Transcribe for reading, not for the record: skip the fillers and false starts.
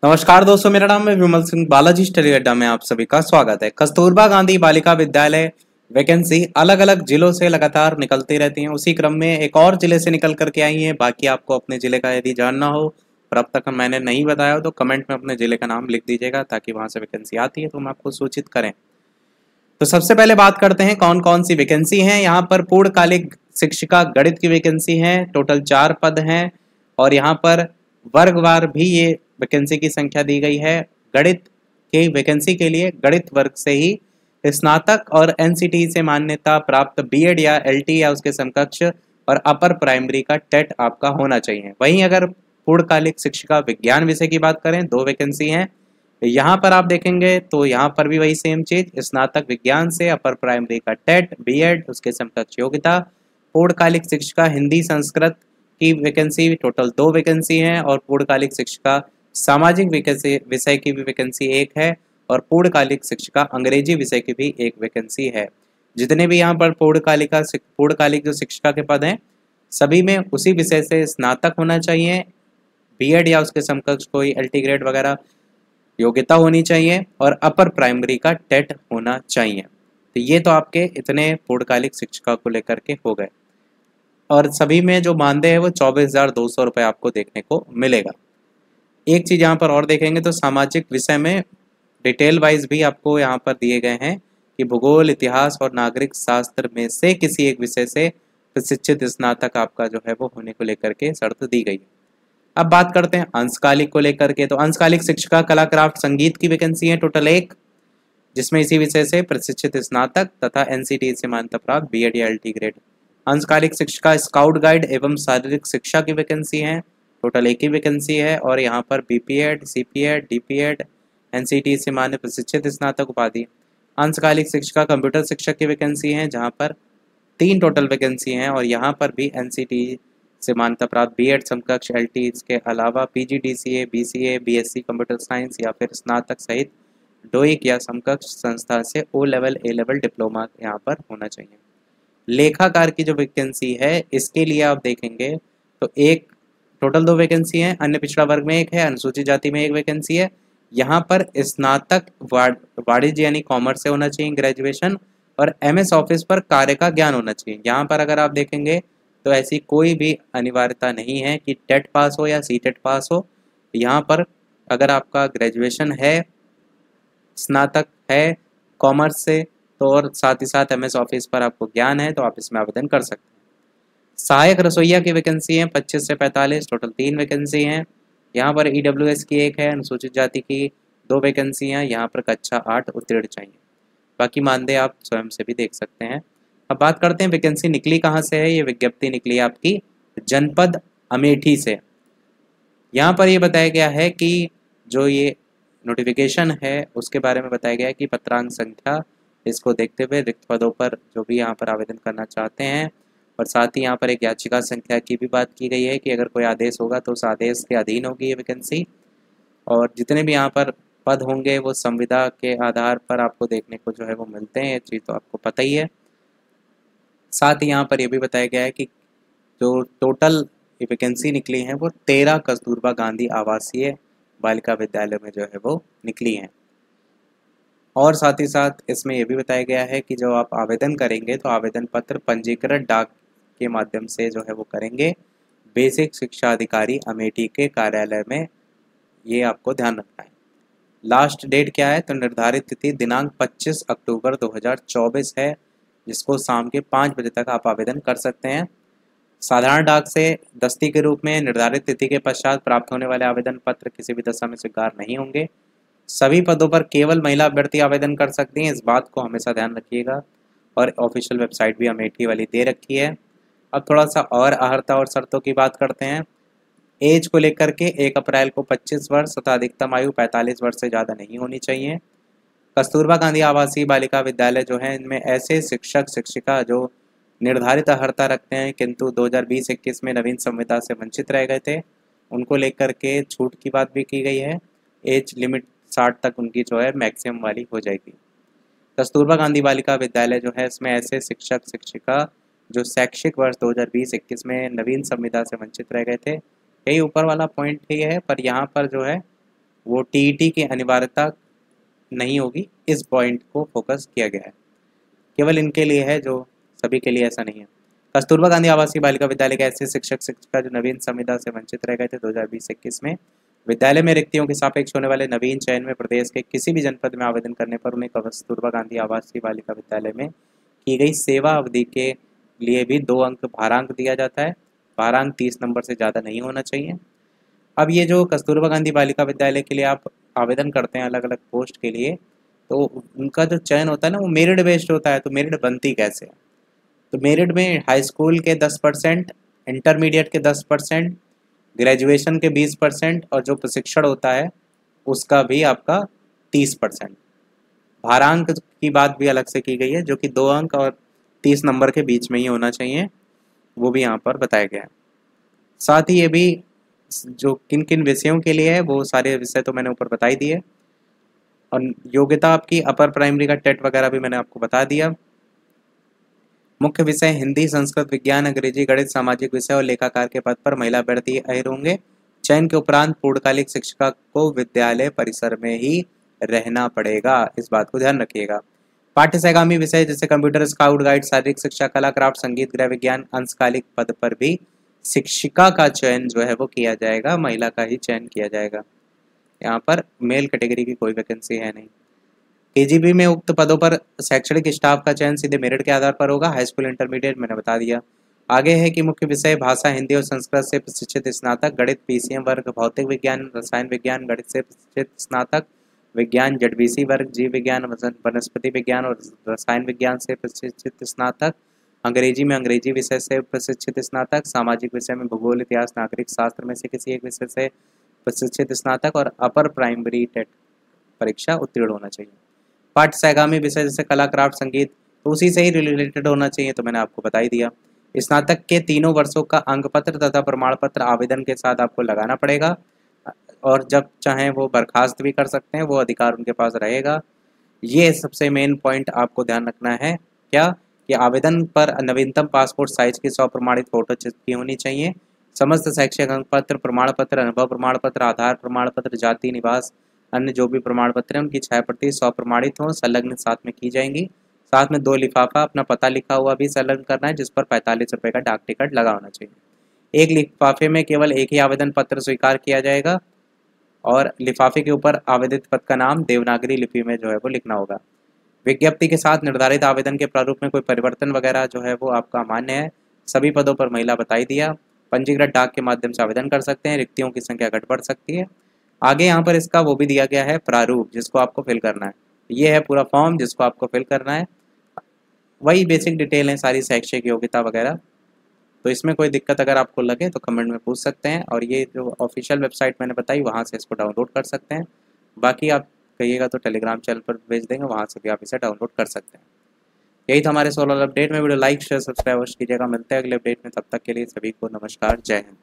नमस्कार दोस्तों, मेरा नाम है विमल सिंह। बालाजी स्टडी अड्डा में आप सभी का स्वागत है। कस्तूरबा गांधी बालिका विद्यालय वैकेंसी अलग अलग जिलों से लगातार निकलती रहती हैं। उसी क्रम में एक और जिले से निकल करके आई है। बाकी आपको अपने जिले का यदि जानना हो और अब तक मैंने नहीं बताया हो तो कमेंट में अपने जिले का नाम लिख दीजिएगा, ताकि वहां से वैकेंसी आती है तो हम आपको सूचित करें। तो सबसे पहले बात करते हैं कौन कौन सी वैकेंसी हैं। यहाँ पर पूर्णकालिक शिक्षिका गणित की वैकेंसी है, टोटल 4 पद हैं। और यहाँ पर वर्गवार भी ये वैकेंसी की संख्या दी गई है। गणित के वैकेंसी के लिए गणित वर्ग से ही स्नातक और एनसीटी से मान्यता प्राप्त बीएड या एलटी या उसके समकक्ष और अपर प्राइमरी का टेट आपका होना चाहिए। वहीं अगर पूर्णकालिक शिक्षिका विज्ञान विषय की बात करें, 2 वैकेंसी हैं। यहाँ पर आप देखेंगे तो यहाँ पर भी वही सेम चीज, स्नातक विज्ञान से अपर प्राइमरी का टेट, बीएड उसके समकक्ष योग्यता। पूर्णकालिक शिक्षिका हिंदी संस्कृत की वैकेंसी टोटल 2 वैकेंसी हैं। और पूर्णकालिक शिक्षिका सामाजिक विषय की भी वैकेंसी 1 है। और पूर्णकालिक शिक्षिका अंग्रेजी विषय की भी 1 वैकेंसी है। जितने भी यहाँ पर पूर्णकालिक जो शिक्षिका के पद हैं, सभी में उसी विषय से स्नातक होना चाहिए, बीएड या उसके समकक्ष कोई एलटी ग्रेड वगैरह योग्यता होनी चाहिए और अपर प्राइमरी का टेट होना चाहिए। तो ये तो आपके इतने पूर्णकालिक शिक्षिका को लेकर के हो गए। और सभी में जो मानदेय है वो 24,200 रुपये आपको देखने को मिलेगा। एक चीज़ यहाँ पर और देखेंगे तो सामाजिक विषय में डिटेल वाइज भी आपको यहाँ पर दिए गए हैं कि भूगोल, इतिहास और नागरिक शास्त्र में से किसी एक विषय से प्रशिक्षित स्नातक आपका जो है वो होने को लेकर के शर्त दी गई है। अब बात करते हैं अंशकालिक को लेकर के। तो अंशकालिक शिक्षिका कला, क्राफ्ट, संगीत की वैकेंसी है टोटल 1, जिसमें इसी विषय से प्रशिक्षित स्नातक तथा एनसीटी से मान्यता प्राप्त बीएड या एलटी ग्रेड। अंशकालिक शिक्षिका स्काउट गाइड एवं शारीरिक शिक्षा की वैकेंसी है, टोटल 1 ही वैकेंसी है। और यहाँ पर बीपीएड, सीपीएड, डीपीएड, एनसीटी से मान्य प्रशिक्षित स्नातक उपाधि। अंशकालिक शिक्षिका कंप्यूटर शिक्षक की वैकेंसी है, जहाँ पर 3 टोटल वैकेंसी हैं। और यहाँ पर भी एनसीटी से मान्यता प्राप्त बीएड समकक्ष एलटी, इसके अलावा PGDCA, BCA, BSc computer science या फिर स्नातक सहित डोइक या समकक्ष संस्था से ओ लेवल, ए लेवल डिप्लोमा यहाँ पर होना चाहिए। लेखाकार की जो वैकेंसी है, इसके लिए आप देखेंगे तो एक टोटल 2 वैकेंसी है, अन्य पिछड़ा वर्ग में 1 है, अनुसूचित जाति में 1 वैकेंसी है। यहाँ पर स्नातक वाणिज्य यानी कॉमर्स से होना चाहिए ग्रेजुएशन, और एमएस ऑफिस पर कार्य का ज्ञान होना चाहिए। यहाँ पर अगर आप देखेंगे तो ऐसी कोई भी अनिवार्यता नहीं है कि टेट पास हो या सी टेट पास हो। यहाँ पर अगर आपका ग्रेजुएशन है, स्नातक है कॉमर्स से, तो और साथ ही साथ एमएस ऑफिस पर आपको ज्ञान है तो आप इसमें आवेदन कर सकते हैं। सहायक रसोइया की वैकेंसी है 25 से 45, टोटल 3 वैकेंसी हैं। यहाँ पर ईडब्ल्यूएस की 1 है, अनुसूचित जाति की 2 वैकेंसी हैं। यहाँ पर कक्षा 8 उत्तीर्ण चाहिए। बाकी मानदेय आप स्वयं से भी देख सकते हैं। अब बात करते हैं वैकेंसी निकली कहाँ से है। ये विज्ञप्ति निकली है आपकी जनपद अमेठी से। यहाँ पर ये बताया गया है कि जो ये नोटिफिकेशन है उसके बारे में बताया गया है कि पत्रांक संख्या, इसको देखते हुए रिक्त पदों पर जो भी यहाँ पर आवेदन करना चाहते हैं, और साथ ही यहाँ पर एक याचिका संख्या की भी बात की गई है कि अगर कोई आदेश होगा तो उस आदेश के अधीन होगी ये वैकेंसी। और जितने भी यहाँ पर पद होंगे वो संविदा के आधार पर आपको देखने को जो है वो मिलते हैं, ये चीज़ तो आपको पता ही है। साथ ही यहाँ पर यह भी बताया गया है कि जो टोटल वैकेंसी निकली हैं वो 13 कस्तूरबा गांधी आवासीय बालिका विद्यालय में जो है वो निकली हैं। और साथ ही साथ इसमें यह भी बताया गया है कि जो आप आवेदन करेंगे तो आवेदन पत्र पंजीकृत डाक के माध्यम से जो है वो करेंगे, बेसिक शिक्षा अधिकारी अमेठी के कार्यालय में। ये आपको ध्यान रखना है। लास्ट डेट क्या है तो निर्धारित तिथि दिनांक 25 अक्टूबर 2024 है, जिसको शाम के 5 बजे तक आप आवेदन कर सकते हैं। साधारण डाक से दस्ती के रूप में निर्धारित तिथि के पश्चात प्राप्त होने वाले आवेदन पत्र किसी भी दशा में स्वीकार नहीं होंगे। सभी पदों पर केवल महिला अभ्यर्थी आवेदन कर सकती हैं, इस बात को हमेशा ध्यान रखिएगा। और ऑफिशियल वेबसाइट भी अमेठी वाली दे रखी है। अब थोड़ा सा और अर्हता और शर्तों की बात करते हैं। एज को लेकर के 1 अप्रैल को 25 वर्ष तथा अधिकतम आयु 45 वर्ष से ज़्यादा नहीं होनी चाहिए। कस्तूरबा गांधी आवासीय बालिका विद्यालय जो है, इनमें ऐसे शिक्षक शिक्षिका जो निर्धारित अर्हता रखते हैं किंतु 2020-21 में नवीन संविदा से वंचित रह गए थे, उनको लेकर के छूट की बात भी की गई है। एज लिमिट 60 तक उनकी जो है मैक्सिमम वाली हो जाएगी। कस्तूरबा गांधी बालिका विद्यालय जो है, इसमें ऐसे शिक्षक शिक्षिका जो शैक्षिक वर्ष 2020-21 में नवीन संविदा से वंचित रह गए थे, यही ऊपर वाला पॉइंट ही है। पर यहाँ पर जो है वो टीईटी की अनिवार्यता नहीं होगी, इस पॉइंट को फोकस किया गया है। केवल इनके लिए है, जो सभी के लिए ऐसा नहीं है। कस्तूरबा गांधी आवासीय बालिका विद्यालय के ऐसे शिक्षक शिक्षिका जो नवीन संविदा से वंचित रह गए थे 2020-21 में, विद्यालय में रिक्तियों के सापेक्ष होने वाले नवीन चयन में प्रदेश के किसी भी जनपद में आवेदन करने पर उन्हें कस्तूरबा गांधी आवासीय बालिका विद्यालय में की गई सेवा अवधि के लिए भी 2 अंक भारांक दिया जाता है। भारांक 30 नंबर से ज़्यादा नहीं होना चाहिए। अब ये जो कस्तूरबा गांधी बालिका विद्यालय के लिए आप आवेदन करते हैं अलग अलग पोस्ट के लिए, तो उनका जो चयन होता है ना, वो मेरिट बेस्ड होता है। तो मेरिट बनती कैसे है? तो मेरिट में हाई स्कूल के 10%, इंटरमीडिएट के 10%, ग्रेजुएशन के 20% और जो प्रशिक्षण होता है उसका भी आपका 30%। भारांक की बात भी अलग से की गई है, जो कि 2 अंक और 30 नंबर के बीच में ही होना चाहिए, वो भी यहाँ पर बताया गया है। साथ ही ये भी जो किन किन विषयों के लिए है, वो सारे विषय तो मैंने ऊपर बता ही दिए। और योग्यता आपकी अपर प्राइमरी का टेट वगैरह भी मैंने आपको बता दिया। मुख्य विषय हिंदी, संस्कृत, विज्ञान, अंग्रेजी, गणित, सामाजिक विषय और लेखाकार के पद पर महिला अभ्यर्थी अहिर होंगे। चयन के उपरांत पूर्णकालिक शिक्षिका को विद्यालय परिसर में ही रहना पड़ेगा, इस बात को ध्यान रखिएगा। पाठ्य सहगामी विषय जैसे कंप्यूटर, स्काउट गाइड, शारीरिक शिक्षा, कला, क्राफ्ट, संगीत, गृह विज्ञान, अंशकालिक पद पर भी शिक्षिका का चयन जो है वो किया जाएगा, महिला का ही चयन किया जाएगा। यहाँ पर मेल कैटेगरी की कोई वैकेंसी है नहीं। केजीबी में उक्त पदों पर शैक्षणिक स्टाफ का चयन सीधे मेरिट के आधार पर होगा। हाई स्कूल, इंटरमीडिएट मैंने बता दिया। आगे है कि मुख्य विषय भाषा हिंदी और संस्कृत से प्रशिक्षित स्नातक, गणित पीसीएम वर्ग, भौतिक विज्ञान, रसायन विज्ञान, गणित से प्रशिक्षित स्नातक, विज्ञान जेडबीसी वर्ग, जीव विज्ञान, वनस्पति विज्ञान और रसायन विज्ञान से प्रशिक्षित स्नातक, अंग्रेजी में अंग्रेजी विषय से प्रशिक्षित स्नातक, सामाजिक विषय में भूगोल, इतिहास, नागरिक शास्त्र में से किसी एक विषय से प्रशिक्षित स्नातक और अपर प्राइमरी टेट परीक्षा उत्तीर्ण होना चाहिए। पाठ्य सहगामी विषय जैसे कला, क्राफ्ट, संगीत तो उसी से ही रिलेटेड होना चाहिए, तो मैंने आपको बता ही दिया। स्नातक के 3 वर्षों का अंक पत्र तथा प्रमाण पत्र आवेदन के साथ आपको लगाना पड़ेगा, और जब चाहें वो बर्खास्त भी कर सकते हैं, वो अधिकार उनके पास रहेगा। ये सबसे मेन पॉइंट आपको ध्यान रखना है, क्या कि आवेदन पर नवीनतम पासपोर्ट साइज की 100 प्रमाणित फोटो चिपकी होनी चाहिए। समस्त शैक्षिक अंक पत्र, प्रमाण पत्र, अनुभव प्रमाण पत्र, आधार प्रमाण पत्र, जाति, निवास, अन्य जो भी प्रमाण पत्र हैं उनकी 6 प्रति 100 प्रमाणित हों, संलग्न साथ में की जाएंगी। साथ में 2 लिफाफा अपना पता लिखा हुआ भी संलग्न करना है, जिस पर 45 रुपये का डाक टिकट लगा होना चाहिए। एक लिफाफे में केवल एक ही आवेदन पत्र स्वीकार किया जाएगा, और लिफाफे के ऊपर आवेदित पद का नाम देवनागरी लिपि में जो है वो लिखना होगा। विज्ञप्ति के साथ निर्धारित आवेदन के प्रारूप में कोई परिवर्तन वगैरह जो है वो आपका मान्य है। सभी पदों पर महिला बताई दिया। पंजीकृत डाक के माध्यम से आवेदन कर सकते हैं। रिक्तियों की संख्या घट बढ़ सकती है। आगे यहाँ पर इसका वो भी दिया गया है प्रारूप, जिसको आपको फिल करना है। ये है पूरा फॉर्म जिसको आपको फिल करना है। वही बेसिक डिटेल है सारी, शैक्षिक योग्यता वगैरह। तो इसमें कोई दिक्कत अगर आपको लगे तो कमेंट में पूछ सकते हैं, और ये जो ऑफिशियल वेबसाइट मैंने बताई वहाँ से इसको डाउनलोड कर सकते हैं। बाकी आप कहिएगा तो टेलीग्राम चैनल पर भेज देंगे, वहाँ से भी आप इसे डाउनलोड कर सकते हैं। यही था हमारे सोलर अपडेट में। वीडियो लाइक शेयर सब्सक्राइब कीजिएगा। मिलते हैं अगले अपडेट में, तब तक के लिए सभी को नमस्कार, जय हिंद।